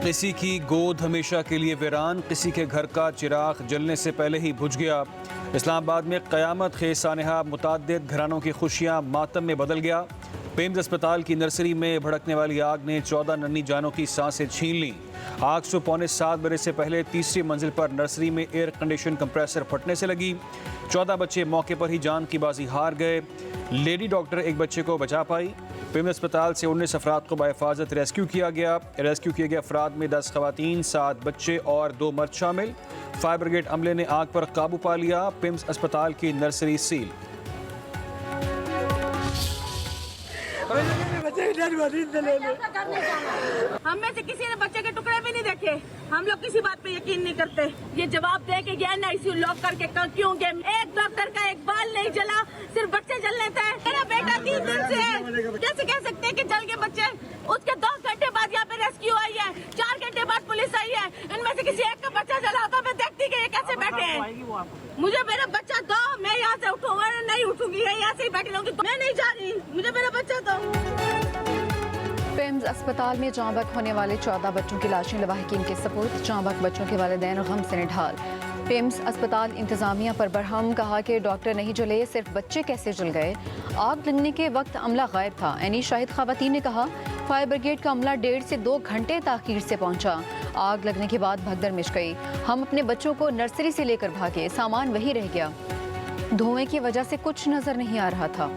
किसी की गोद हमेशा के लिए वीरान, किसी के घर का चिराग जलने से पहले ही बुझ गया। इस्लामाबाद में क़यामत खेज सानहा, मुताद्दिद घरानों की खुशियाँ मातम में बदल गया। पेम्स अस्पताल की नर्सरी में भड़कने वाली आग ने 14 नन्ही जानों की सांसें छीन लीं। आग सुबह 6:45 बजे से पहले तीसरी मंजिल पर नर्सरी में एयर कंडीशन कंप्रेसर फटने से लगी। 14 बच्चे मौके पर ही जान की बाजी हार गए। लेडी डॉक्टर एक बच्चे को बचा पाई। पेम्स अस्पताल से 19 अफराद को बाहिफाजत रेस्क्यू किया गया। रेस्क्यू किए गए अफराद में 10 खवातीन, 7 बच्चे और 2 मर्द शामिल। फायर ब्रिगेड अमले ने आग पर काबू पा लिया। पेम्स अस्पताल की नर्सरी सील। हम में से किसी ने बच्चे के टुकड़े भी नहीं देखे। हम लोग किसी बात पे यकीन नहीं करते। ये जवाब दे के गया ना ICU लॉक करके क्यों गए? एक डॉक्टर का एक बाल नहीं जला, सिर्फ बच्चे जलने थे। मेरा बेटा 3 दिन से है, कैसे कह सकते हैं कि जल गए बच्चे? उसके 2 घंटे बाद यहाँ पे रेस्क्यू आई है, 4 घंटे बाद पुलिस आई है। इनमें से किसी एक का बच्चा जला होता मैं देखती कि ये कैसे बैठे हैं। मुझे मेरा बच्चा दो, मैं यहाँ से उठूंगा नहीं उठूंगी, यहाँ से ही बैठी रहूंगी। मैं नहीं जा रही, मुझे मेरा बच्चा दो। पेम्स अस्पताल में जाँ बहक होने वाले 14 बच्चों की लाशें लवाहिकीन के सपुर्द। जाँ बहक बच्चों के वालिदैन गम से निढाल। पेम्स अस्पताल इंतजामिया पर बरहम, कहा कि डॉक्टर नहीं जले, सिर्फ बच्चे कैसे जल गए। आग लगने के वक्त अमला गायब था। एनी शाहिद खवातीन ने कहा फायर ब्रिगेड का अमला 1.5 से 2 घंटे ताखीर से पहुंचा। आग लगने के बाद भगदड़ मच गई। हम अपने बच्चों को नर्सरी से लेकर भागे, सामान वही रह गया। धुएं की वजह से कुछ नजर नहीं आ रहा था।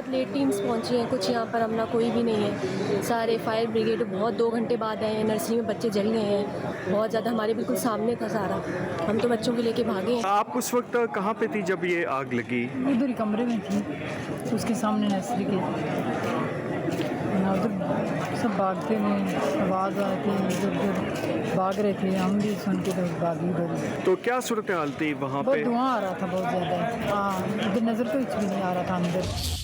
लेट टीम्स पहुंची हैं, कुछ यहाँ पर अमला कोई भी नहीं है। सारे फायर ब्रिगेड बहुत 2 घंटे बाद आए हैं। नर्सरी में बच्चे जल गए हैं, बहुत ज़्यादा, हमारे बिल्कुल सामने था सारा। हम तो बच्चों को लेके भागे हैं। आप उस वक्त कहाँ पे थी जब ये आग लगी? उधर ही कमरे में थी, उसके सामने नर्सरी के। उधर सब भागते में आवाज़ आई थी, इधर भाग रहे थे, हम भी सुन के तो भागी उधर। तो क्या सूरत हाल थी वहाँ बहुत पे? धुआं आ रहा था बहुत ज़्यादा। हाँ, इधर नज़र तो कुछ भी नहीं आ रहा था अंदर।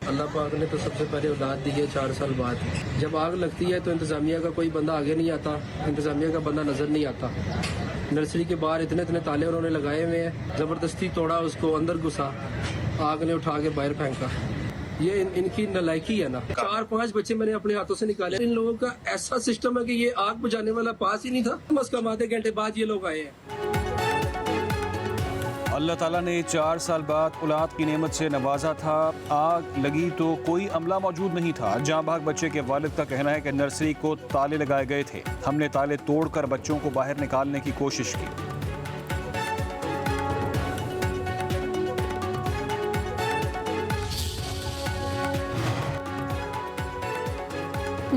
अल्लाह पाक ने तो सबसे पहले औलाद दी है 4 साल बाद। जब आग लगती है तो इंतज़ामिया का कोई बंदा आगे नहीं आता, इंतज़ामिया का बंदा नज़र नहीं आता। नर्सरी के बाहर इतने ताले उन्होंने लगाए हुए हैं, ज़बरदस्ती तोड़ा उसको, अंदर घुसा, आग ने उठा के बाहर फेंका। ये इनकी नालायकी है ना। 4-5 बच्चे मैंने अपने हाथों से निकाले। इन लोगों का ऐसा सिस्टम है कि ये आग बुझाने वाला पास ही नहीं था। कम से कम आधे घंटे बाद ये लोग आए हैं। अल्लाह ताला ने 4 साल बाद औलाद की नेमत से नवाजा था। आग लगी तो कोई अमला मौजूद नहीं था। जाँ बहक बच्चे के वालिद का कहना है कि नर्सरी को ताले लगाए गए थे। हमने ताले तोड़कर बच्चों को बाहर निकालने की कोशिश की।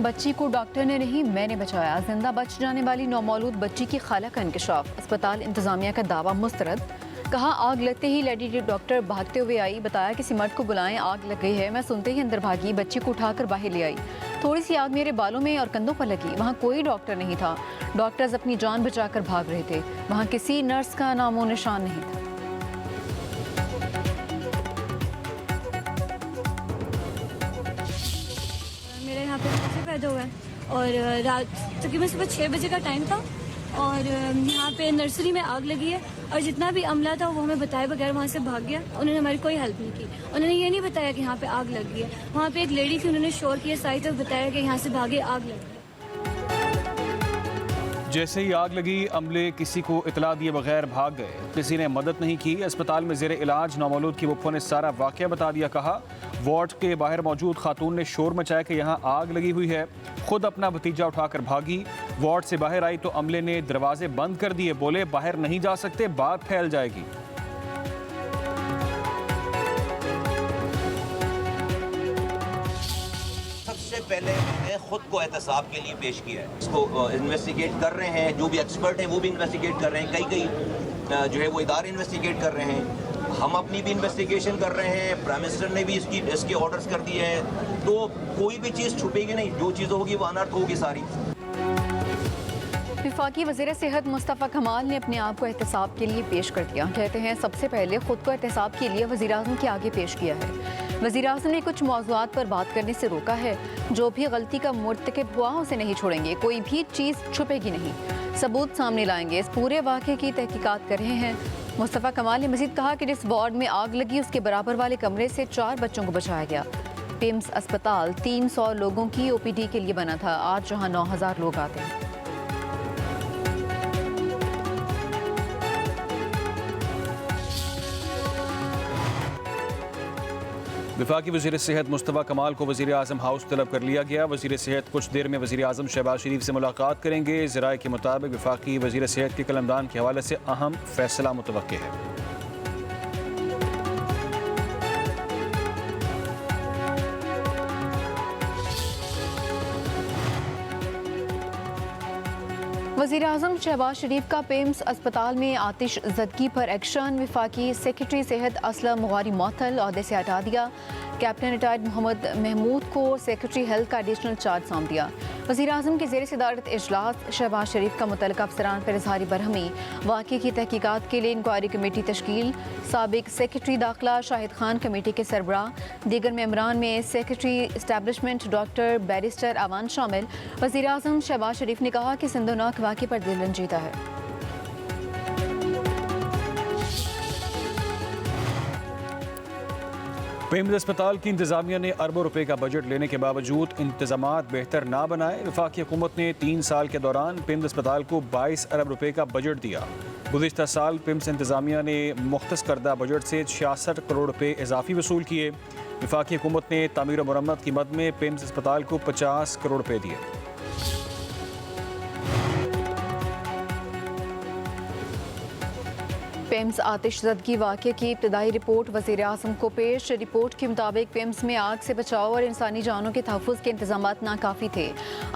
बच्ची को डॉक्टर ने नहीं, मैंने बचाया। जिंदा बच जाने वाली नौमौलूद बच्ची की खाला का इंकशाफ। अस्पताल इंतजामिया का दावा मुस्तरद। कहा आग लगते ही लेडी डॉक्टर भागते हुए आई, बताया किसी मर्द को बुलाएं, आग लग गई है। मैं सुनते ही अंदर भागी, बच्ची को उठाकर बाहर ले आई। थोड़ी सी आग मेरे बालों में और कंधों पर लगी। वहाँ कोई डॉक्टर नहीं था। डॉक्टर्स अपनी जान बचाकर भाग रहे थे। वहाँ किसी नर्स का नामो निशान नहीं था। मेरे यहाँ पे बच्चे पैदा हुआ है और रात तकरीबन सुबह 6 बजे का टाइम था और यहाँ पे नर्सरी में आग लगी है और जितना भी अमला था वो हमें बताए बगैर वहाँ से भाग गया। उन्होंने हमारी कोई हेल्प नहीं की। उन्होंने ये नहीं बताया कि यहाँ पे आग लगी है। वहाँ पे एक लेडी थी, उन्होंने शोर किया, साई तक बताया कि यहाँ से भागे, आग लगी। जैसे ही आग लगी, अमले किसी को इतला दिए बगैर भाग गए। किसी ने मदद नहीं की। अस्पताल में जेर इलाज नौमौलूद की बुप्पो ने सारा वाकया बता दिया। कहा वार्ड के बाहर मौजूद खातून ने शोर मचाया कि यहाँ आग लगी हुई है। खुद अपना भतीजा उठाकर भागी। वार्ड से बाहर आई तो अमले ने दरवाजे बंद कर दिए। बोले बाहर नहीं जा सकते, बात फैल जाएगी। सबसे पहले मैंने खुद को एहतसाब के लिए पेश किया है। इसको इन्वेस्टिगेट कर रहे हैं, जो भी एक्सपर्ट हैं वो भी इन्वेस्टिगेट कर रहे हैं। कई जो है वो इदारे इन्वेस्टिगेट कर रहे हैं। हम अपनी भी इन्वेस्टिगेशन कर रहे हैं। प्राइम मिनिस्टर ने भी इसके ऑर्डर्स कर दिए हैं। तो कोई भी चीज़ छुपेगी नहीं, जो चीज़ होगी वो अनर्थ होगी सारी। वफाकी वज़ीर सेहत मुस्तफ़ा कमाल ने अपने आप को एहतसाब के लिए पेश कर दिया। कहते हैं सबसे पहले खुद को एहतसाब के लिए वज़ीर-ए-आज़म के आगे पेश किया है। वज़ीर-ए-आज़म ने कुछ मौज़ूआत पर बात करने से रोका है। जो भी गलती का मुर्तकिब हुआ उसे नहीं छोड़ेंगे, कोई भी चीज़ छुपेगी नहीं, सबूत सामने लाएंगे। इस पूरे वाक़े की तहकीकात कर रहे हैं। मुस्तफ़ा कमाल ने मजीद कहा कि जिस वार्ड में आग लगी उसके बराबर वाले कमरे से 4 बच्चों को बचाया गया। पिम्स अस्पताल 300 लोगों की OPD के लिए बना था, आज जहां 9000 लोग आते हैं। वफाकी वज़ीर सेहत मुस्तफ़ा कमाल को वज़ीर आज़म हाउस तलब कर लिया गया। वज़ीर सेहत कुछ देर में वज़ीर आज़म शहबाज शरीफ से मुलाकात करेंगे। ज़राए के मुताबिक वफाकी वज़ीर सेहत के कलमदान के हवाले से अहम फैसला मुतवक्के है। वज़ीर आज़म शहबाज शरीफ का पिम्स अस्पताल में आतिश ज़दगी पर एक्शन। वफाकी सेक्रेटरी सेहत असलम मुगारी मअतल ओहदे से हटा दिया। कैप्टन रिटायर्ड मोहम्मद महमूद को सेक्रेटरी हेल्थ का एडिशनल चार्ज सौंप दिया। वज़ीर आज़म के ज़ेर सदारत इजलास शहबाज शरीफ का मुतल्लिक़ अफसरान पर इज़हारी बरहमी, वाक़े की तहकीकात के लिए इंक्वायरी कमेटी तश्कील। साबिक सेक्रेटरी दाखिला शाहिद खान कमेटी के सरबराह। दीगर मेंबरान में secretary establishment doctor barrister Awan शामिल। वज़ीर आज़म शहबाज शरीफ ने कहा कि सिंधुनाक वाक़े पर दिल रंजीदा है। पिम्स अस्पताल की इंतज़ामिया ने अरबों रुपए का बजट लेने के बावजूद इंतज़ामात बेहतर ना बनाए। वफाकी हुकूमत ने 3 साल के दौरान पिम्स अस्पताल को 22 अरब रुपए का बजट दिया। गुज़िश्ता साल पिम्स इंतज़ामिया ने मुख्तस करदा बजट से 66 करोड़ रुपए इजाफी वसूल किए। वफाकी हुकूमत ने तामीर और मरम्मत की मद में पिम्स अस्पताल को 50 करोड़ रुपए दिए। पिम्स आतिश ज़दगी वाक़े की इब्तदाई रिपोर्ट वज़ीर आज़म को पेश। रिपोर्ट के मुताबिक पिम्स में आग से बचाव और इंसानी जानों के तहफ़्फ़ुज़ के इंतज़ामात नाकाफ़ी थे।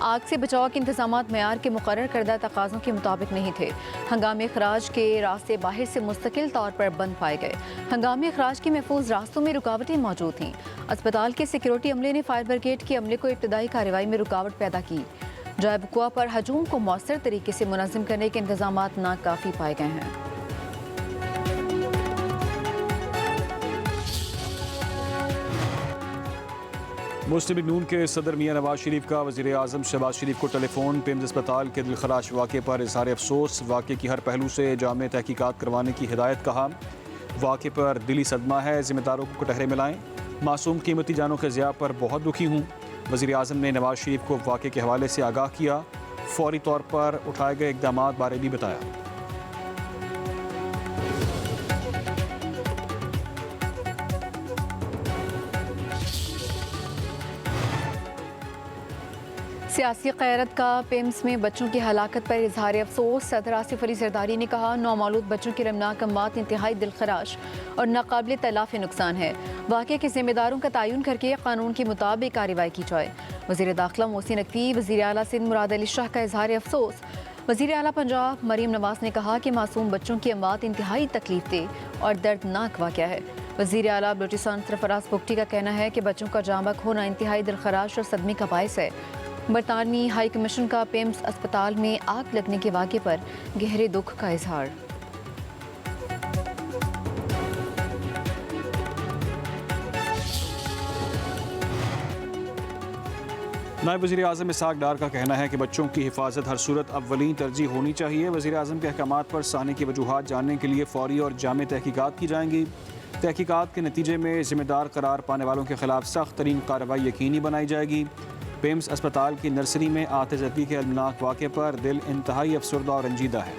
आग से बचाव के इंतज़ामात मेयार के मुक़र्रर करदा तकाज़ों के मुताबिक नहीं थे। हंगामी अखराज के रास्ते बाहर से मुस्तकिल तौर पर बंद पाए गए। हंगामी अखराज के महफूज रास्तों में रुकावटें मौजूद थीं। अस्पताल के सिक्योरिटी अमले ने फायर ब्रिगेड के अमले को इब्तदाई कार्रवाई में रुकावट पैदा की। जाए वक़ुआ पर हजूम को मौसर तरीके से मुनज़्ज़म करने के इंतज़ामात नाकाफ़ी पाए गए हैं। मुस्लिम लीग नून के सदर मियां नवाज शरीफ का वज़ीर आज़म शहबाज शरीफ को टेलीफोन। पिम्स अस्पताल के दिलखराश वाक़े पर इज़हार अफसोस। वाक़े की हर पहलू से जामे तहकीकात करवाने की हिदायत। कहा वाक़े पर दिली सदमा है, ज़िम्मेदारों को कटहरे मिलाएं। मासूम कीमती जानों के ज़िया पर बहुत दुखी हूँ। वज़ीर आज़म ने नवाज शरीफ को वाक़े के हवाले से आगाह किया। फौरी तौर पर उठाए गए इक़दामात बारे भी बताया। सियासी क़यादत का पिम्स में बच्चों की हलाकत पर इजहार अफसोस। सदर आसिफ अली ज़रदारी ने कहा नौमालूद बच्चों की रमनाक अम्मात इंतहाई दिलखराश और नाकाबिल तलाफ़ी नुकसान है। वाक़े के ज़िम्मेदारों का तयन करके कानून के मुताबिक कार्रवाई की जाए। वज़ीर दाखिला मोहसिन नकवी, वज़ीर आला सिंध मुराद अली शाह का इजहार अफसोस। वज़ीर आला पंजाब मरीम नवाज ने कहा कि मासूम बच्चों की अम्मात इंतहाई तकलीफ दे और दर्दनाक वाक़या है। वज़ीर आला बलूचिस्तान सरफराज बुगटी का कहना है कि बच्चों का जांबक होना इंतहाई दिलखराश और सदमे का बायस है। बरतानवी हाई कमीशन का पिम्स अस्पताल में आग लगने के वाक़े पर गहरे दुख का इजहार। नायब वज़ीर आज़म इसहाक़ डार का कहना है कि बच्चों की हिफाजत हर सूरत अव्वलीन तरजीह होनी चाहिए। वज़ीर आज़म के अहकामात पर साने की वजूहात जानने के लिए फ़ौरी और जामे तहकीकात की जाएंगी। तहकीकात के नतीजे में ज़िम्मेदार करार पाने वालों के खिलाफ सख्त तरीन कार्रवाई यकीनी बनाई जाएगी। पिम्स अस्पताल की नर्सरी में आतिशज़दगी के अलमनाक वाक़े पर दिल इंतहाई अफसरदा और रंजीदा है।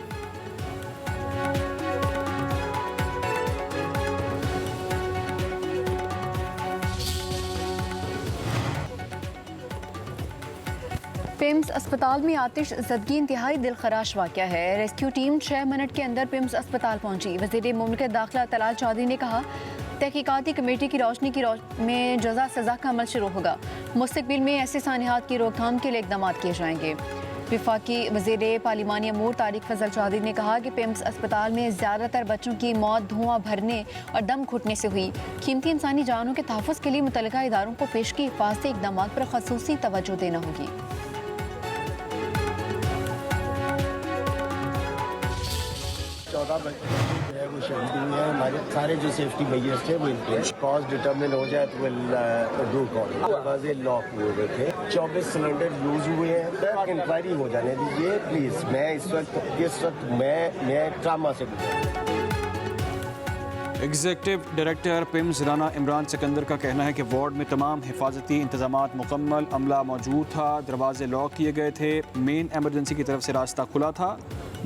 पिम्स अस्पताल में आतिश ज़दगी इंतहाई दिलखराश वाक़या है। रेस्क्यू टीम 6 मिनट के अंदर पिम्स अस्पताल पहुंची। वज़ीर मुमलिकत दाखिला तलाल चौधरी ने कहा तहकीकाती कमेटी की रोशनी में जज़ा सज़ा का अमल शुरू होगा। मुस्तक़बिल में ऐसे सानिहात की रोकथाम के लिए इक़दाम किए जाएंगे। वफाकी वज़ीर पार्लिमानी अमूर तारिक फजल चौधरी ने कहा कि पिम्स अस्पताल में ज़्यादातर बच्चों की मौत धुआं भरने और दम घुटने से हुई। कीमती इंसानी जानों के तहफ़्फ़ुज़ के लिए मुतल्लिका इदारों को पेशगी हिफाजती इक़दाम पर ख़ुसूसी तवज्जो देना होगी। 14 बच्चे जो है वो शहीद हुए हैं। हमारे सारे जो सेफ्टी मेजर्स थे वो इनके कॉज डिटरमिन हो जाए तो डू कॉल दरवाजे लॉक हुए हुए थे। 24 सिलेंडर यूज हुए हैं। इंक्वायरी हो जाने दीजिए प्लीज़। मैं इस वक्त मैं ट्रामा से गुजरा। Executive director PIMS Rana Imran Sikandar का कहना है कि वार्ड में तमाम हिफाजती इंतजामात मुकम्मल, अमला मौजूद था, दरवाजे लॉक किए गए थे, मेन एमरजेंसी की तरफ से रास्ता खुला था।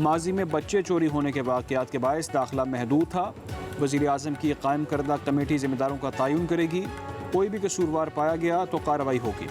माजी में बच्चे चोरी होने के वाक़यात के बायस दाखिला महदूद था। वज़ीर आज़म की कायम करदा कमेटी ज़िम्मेदारों का तयन करेगी। कोई भी कसूरवार पाया गया तो कार्रवाई होगी।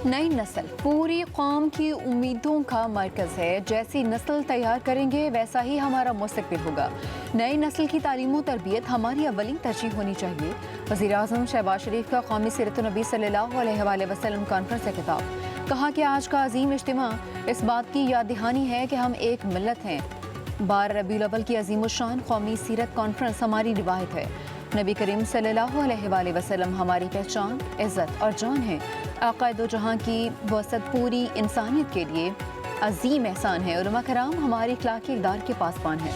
नई नस्ल पूरी कौम की उम्मीदों का मरकज़ है। जैसी नस्ल तैयार करेंगे वैसा ही हमारा मुस्तकबिल होगा। नई नस्ल की तालीम और तरबियत हमारी अव्वली तरजीह होनी चाहिए। वज़ीर आज़म शहबाज शरीफ का कौमी सीरत नबी सल्लल्लाहु अलैहि वसल्लम कॉन्फ्रेंस से खिताब। कहा कि आज का अजीम इज्तिमा इस बात की याद दहानी है कि हम एक मिल्लत हैं। 12 रबीउल अव्वल की अजीम शान कौमी सीरत कॉन्फ्रेंस हमारी रिवायत है। नबी करीम सल्लल्लाहु अलैहि वसल्लम हमारी पहचान, इज़्ज़त और जान है। आक़ाए दो जहां की वसत पूरी इंसानियत के लिए अजीम एहसान है। उलमा कराम हमारी इखलाकी इक़दार के पासबान है।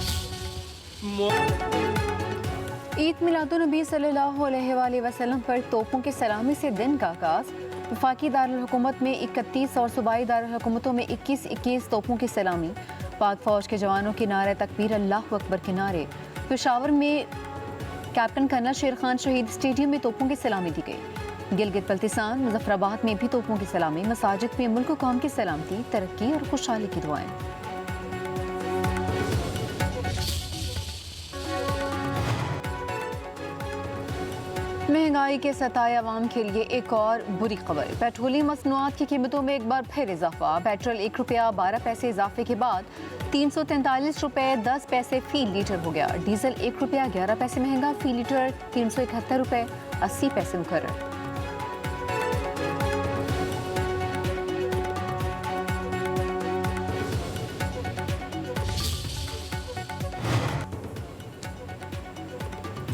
ईद मिलादुन्नबी सल्लल्लाहु अलैहि वसल्लम पर तोपों के सलामी से दिन का आगाज़। वफाकी दारुल हुकूमत में 31 और सूबाई दारुल हुकूमतों में 21-21 तोपों की सलामी। पाक फौज के जवानों के नारे तकबीर अल्लाहु अकबर के नारे। पेशावर में कैप्टन कर्नल शेर खान शहीद स्टेडियम में तोपों की सलामी दी गई। गिलगित बल्तिस्तान मुजफ्फराबाद में भी तोपों की सलामी। मसाजिद में मुल्क व कौम की सलामती, तरक्की और खुशहाली की दुआएं। महंगाई के सताए अवाम के लिए एक और बुरी खबर। पेट्रोलियम मसनूआत की कीमतों में एक बार फिर इजाफा। पेट्रोल 1 रुपया 12 पैसे इजाफे के बाद 343 रुपये 10 पैसे फी लीटर हो गया। डीजल 1 रुपया 11 पैसे महंगा, फी लीटर 371 रुपये 80 पैसे मुकर्रर।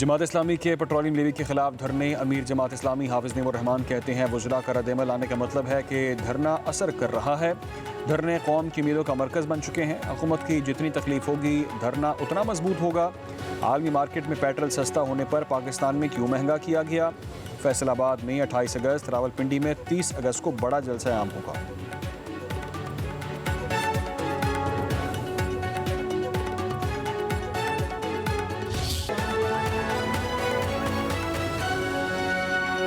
जमात इस्लामी के पेट्रोलियम लेवी के खिलाफ धरने। अमीर जमात इस्लामी हाफिज नईमुर रहमान कहते हैं वज़रा का रद्द-ए-अमल आने का मतलब है कि धरना असर कर रहा है। धरने कौम की उम्मीदों का मरकज़ बन चुके हैं। हुकूमत की जितनी तकलीफ होगी धरना उतना मजबूत होगा। आलमी मार्केट में पेट्रोल सस्ता होने पर पाकिस्तान में क्यों महंगा किया गया। फैसलाबाद में 28 अगस्त, रावलपिंडी में 30 अगस्त को बड़ा जलसा आम होगा।